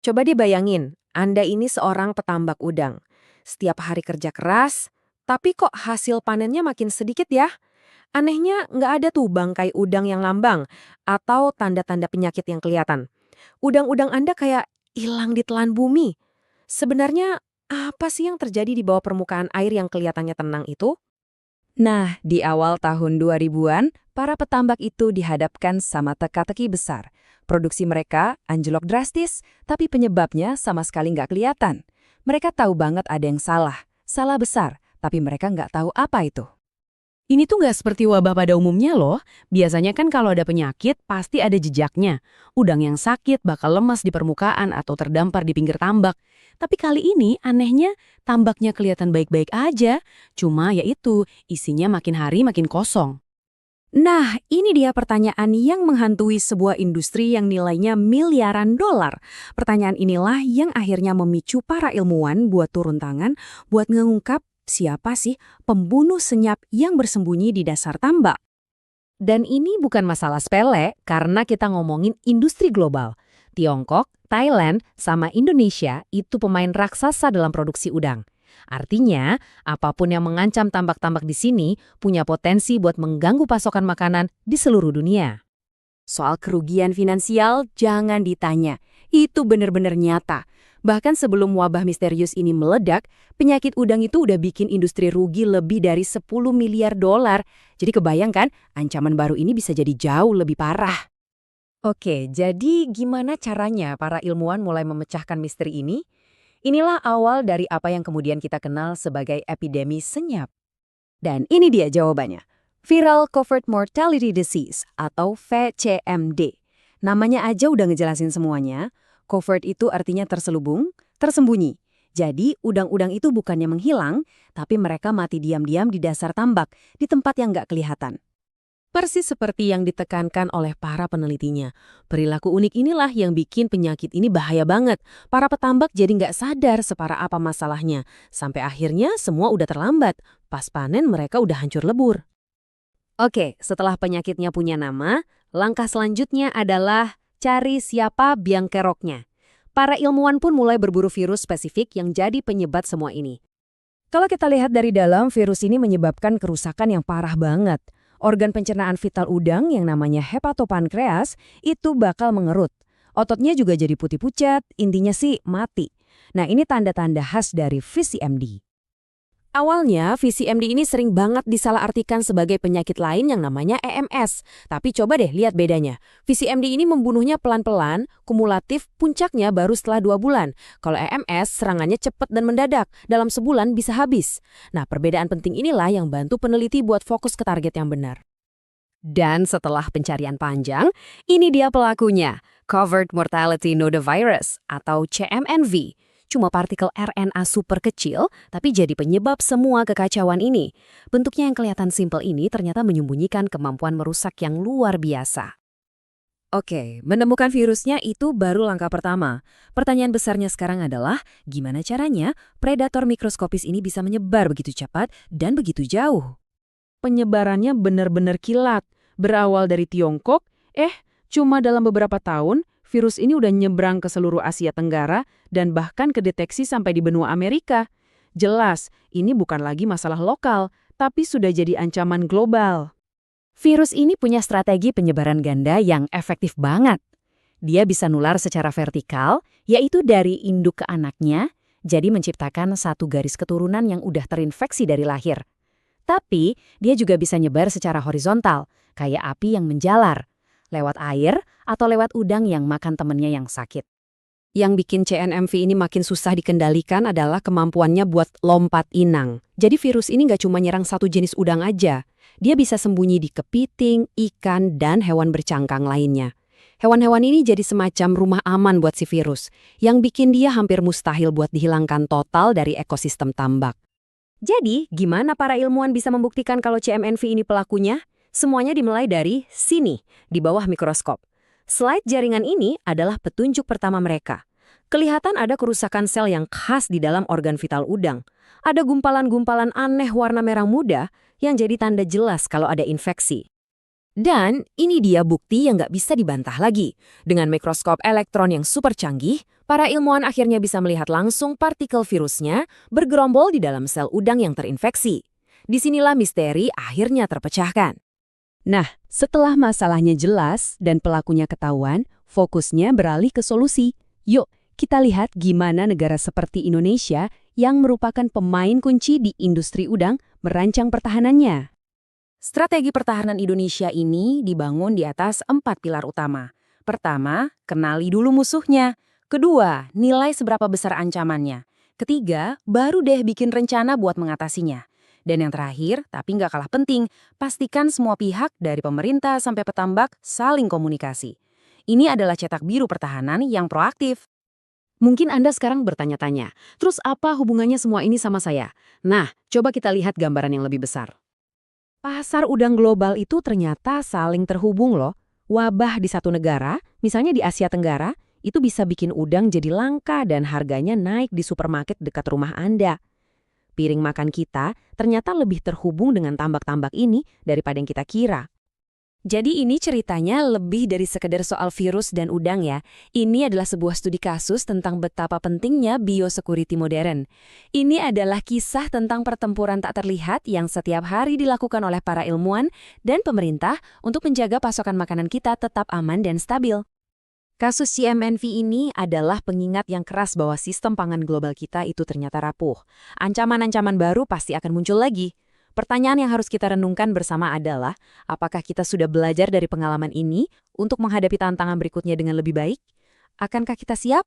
Coba dibayangin, Anda ini seorang petambak udang. Setiap hari kerja keras, tapi kok hasil panennya makin sedikit ya? Anehnya nggak ada tuh bangkai udang yang lambang atau tanda-tanda penyakit yang kelihatan. Udang-udang Anda kayak hilang di telan bumi. Sebenarnya apa sih yang terjadi di bawah permukaan air yang kelihatannya tenang itu? Nah, di awal tahun 2000-an, para petambak itu dihadapkan sama teka-teki besar. Produksi mereka anjlok drastis, tapi penyebabnya sama sekali nggak kelihatan. Mereka tahu banget ada yang salah, salah besar, tapi mereka nggak tahu apa itu. Ini tuh nggak seperti wabah pada umumnya loh. Biasanya kan kalau ada penyakit, pasti ada jejaknya. Udang yang sakit bakal lemas di permukaan atau terdampar di pinggir tambak. Tapi kali ini anehnya tambaknya kelihatan baik-baik aja. Cuma ya itu, isinya makin hari makin kosong. Nah, ini dia pertanyaan yang menghantui sebuah industri yang nilainya miliaran dolar. Pertanyaan inilah yang akhirnya memicu para ilmuwan buat turun tangan, buat mengungkap siapa sih pembunuh senyap yang bersembunyi di dasar tambak. Dan ini bukan masalah sepele karena kita ngomongin industri global. Tiongkok, Thailand, sama Indonesia itu pemain raksasa dalam produksi udang. Artinya, apapun yang mengancam tambak-tambak di sini punya potensi buat mengganggu pasokan makanan di seluruh dunia. Soal kerugian finansial jangan ditanya, itu benar-benar nyata. Bahkan sebelum wabah misterius ini meledak, penyakit udang itu udah bikin industri rugi lebih dari 10 miliar dolar. Jadi kebayangkan, ancaman baru ini bisa jadi jauh lebih parah. Oke, jadi gimana caranya para ilmuwan mulai memecahkan misteri ini? Inilah awal dari apa yang kemudian kita kenal sebagai epidemi senyap. Dan ini dia jawabannya. Viral Covert Mortality Disease atau VCMD. Namanya aja udah ngejelasin semuanya. Covert itu artinya terselubung, tersembunyi. Jadi udang-udang itu bukannya menghilang, tapi mereka mati diam-diam di dasar tambak, di tempat yang nggak kelihatan. Persis seperti yang ditekankan oleh para penelitinya. Perilaku unik inilah yang bikin penyakit ini bahaya banget. Para petambak jadi nggak sadar separah apa masalahnya. Sampai akhirnya semua udah terlambat. Pas panen mereka udah hancur lebur. Oke, setelah penyakitnya punya nama, langkah selanjutnya adalah cari siapa biang keroknya. Para ilmuwan pun mulai berburu virus spesifik yang jadi penyebab semua ini. Kalau kita lihat dari dalam, virus ini menyebabkan kerusakan yang parah banget. Organ pencernaan vital udang yang namanya hepatopankreas itu bakal mengerut. Ototnya juga jadi putih pucat, intinya sih mati. Nah, ini tanda-tanda khas dari VCMD. Awalnya, VCMD ini sering banget disalahartikan sebagai penyakit lain yang namanya EMS. Tapi coba deh lihat bedanya. VCMD ini membunuhnya pelan-pelan, kumulatif, puncaknya baru setelah 2 bulan. Kalau EMS, serangannya cepat dan mendadak, dalam sebulan bisa habis. Nah, perbedaan penting inilah yang bantu peneliti buat fokus ke target yang benar. Dan setelah pencarian panjang, ini dia pelakunya, Covert Mortality Nodovirus atau CMNV. Cuma partikel RNA super kecil, tapi jadi penyebab semua kekacauan ini. Bentuknya yang kelihatan simpel ini ternyata menyembunyikan kemampuan merusak yang luar biasa. Oke, menemukan virusnya itu baru langkah pertama. Pertanyaan besarnya sekarang adalah, gimana caranya predator mikroskopis ini bisa menyebar begitu cepat dan begitu jauh? Penyebarannya benar-benar kilat. Berawal dari Tiongkok, cuma dalam beberapa tahun, virus ini udah nyebrang ke seluruh Asia Tenggara dan bahkan kedeteksi sampai di benua Amerika. Jelas, ini bukan lagi masalah lokal, tapi sudah jadi ancaman global. Virus ini punya strategi penyebaran ganda yang efektif banget. Dia bisa nular secara vertikal, yaitu dari induk ke anaknya, jadi menciptakan satu garis keturunan yang udah terinfeksi dari lahir. Tapi, dia juga bisa nyebar secara horizontal, kayak api yang menjalar, lewat air atau lewat udang yang makan temennya yang sakit. Yang bikin CNMV ini makin susah dikendalikan adalah kemampuannya buat lompat inang. Jadi virus ini nggak cuma nyerang satu jenis udang aja. Dia bisa sembunyi di kepiting, ikan, dan hewan bercangkang lainnya. Hewan-hewan ini jadi semacam rumah aman buat si virus, yang bikin dia hampir mustahil buat dihilangkan total dari ekosistem tambak. Jadi, gimana para ilmuwan bisa membuktikan kalau CMNV ini pelakunya? Semuanya dimulai dari sini, di bawah mikroskop. Slide jaringan ini adalah petunjuk pertama mereka. Kelihatan ada kerusakan sel yang khas di dalam organ vital udang. Ada gumpalan-gumpalan aneh warna merah muda yang jadi tanda jelas kalau ada infeksi. Dan ini dia bukti yang nggak bisa dibantah lagi. Dengan mikroskop elektron yang super canggih, para ilmuwan akhirnya bisa melihat langsung partikel virusnya bergerombol di dalam sel udang yang terinfeksi. Disinilah misteri akhirnya terpecahkan. Nah, setelah masalahnya jelas dan pelakunya ketahuan, fokusnya beralih ke solusi. Yuk, kita lihat gimana negara seperti Indonesia yang merupakan pemain kunci di industri udang merancang pertahanannya. Strategi pertahanan Indonesia ini dibangun di atas 4 pilar utama. Pertama, kenali dulu musuhnya. Kedua, nilai seberapa besar ancamannya. Ketiga, baru deh bikin rencana buat mengatasinya. Dan yang terakhir, tapi nggak kalah penting, pastikan semua pihak dari pemerintah sampai petambak saling komunikasi. Ini adalah cetak biru pertahanan yang proaktif. Mungkin Anda sekarang bertanya-tanya, terus apa hubungannya semua ini sama saya? Nah, coba kita lihat gambaran yang lebih besar. Pasar udang global itu ternyata saling terhubung loh. Wabah di satu negara, misalnya di Asia Tenggara, itu bisa bikin udang jadi langka dan harganya naik di supermarket dekat rumah Anda. Piring makan kita ternyata lebih terhubung dengan tambak-tambak ini daripada yang kita kira. Jadi ini ceritanya lebih dari sekedar soal virus dan udang ya. Ini adalah sebuah studi kasus tentang betapa pentingnya biosecurity modern. Ini adalah kisah tentang pertempuran tak terlihat yang setiap hari dilakukan oleh para ilmuwan dan pemerintah untuk menjaga pasokan makanan kita tetap aman dan stabil. Kasus CMNV ini adalah pengingat yang keras bahwa sistem pangan global kita itu ternyata rapuh. Ancaman-ancaman baru pasti akan muncul lagi. Pertanyaan yang harus kita renungkan bersama adalah, apakah kita sudah belajar dari pengalaman ini untuk menghadapi tantangan berikutnya dengan lebih baik? Akankah kita siap?